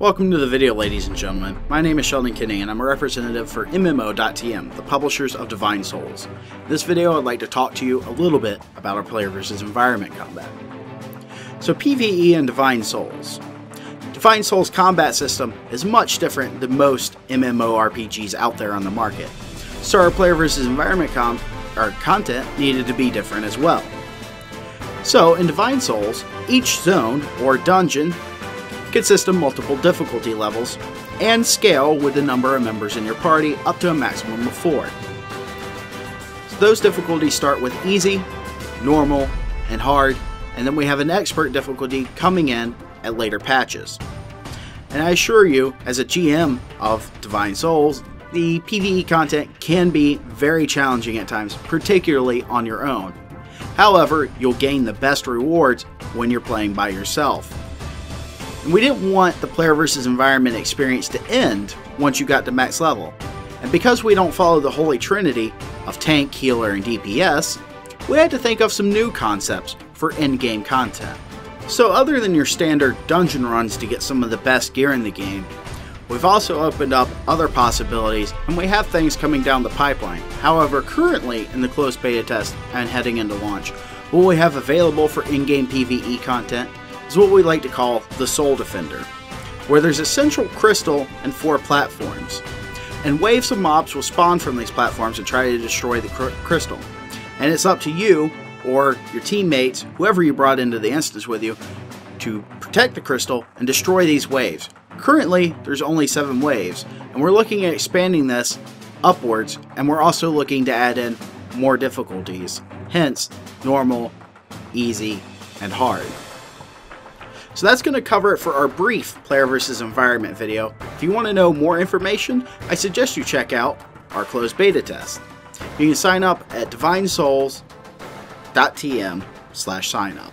Welcome to the video, ladies and gentlemen. My name is Sheldon Kinney and I'm a representative for MMO.tm, the publishers of Divine Souls. In this video I'd like to talk to you a little bit about our player versus environment combat. So PVE and Divine Souls. Divine Souls combat system is much different than most MMORPGs out there on the market. So our player versus environment content needed to be different as well. So in Divine Souls, each zone or dungeon consist of multiple difficulty levels and scale with the number of members in your party up to a maximum of 4. So those difficulties start with easy, normal, and hard, and then we have an expert difficulty coming in at later patches. And I assure you, as a GM of Divine Souls, the PvE content can be very challenging at times, particularly on your own. However, you'll gain the best rewards when you're playing by yourself. And we didn't want the player versus environment experience to end once you got to max level. And because we don't follow the holy trinity of tank, healer, and DPS, we had to think of some new concepts for in-game content. So other than your standard dungeon runs to get some of the best gear in the game, we've also opened up other possibilities, and we have things coming down the pipeline. However, currently in the closed beta test and heading into launch, what we have available for in-game PvE content is what we like to call the Soul Defender, where there's a central crystal and 4 platforms, and waves of mobs will spawn from these platforms and try to destroy the crystal. And it's up to you, or your teammates, whoever you brought into the instance with you, to protect the crystal and destroy these waves. Currently, there's only 7 waves, and we're looking at expanding this upwards, and we're also looking to add in more difficulties, hence normal, easy, and hard. So that's going to cover it for our brief player versus environment video. If you want to know more information, I suggest you check out our closed beta test. You can sign up at divinesouls.tm/signup.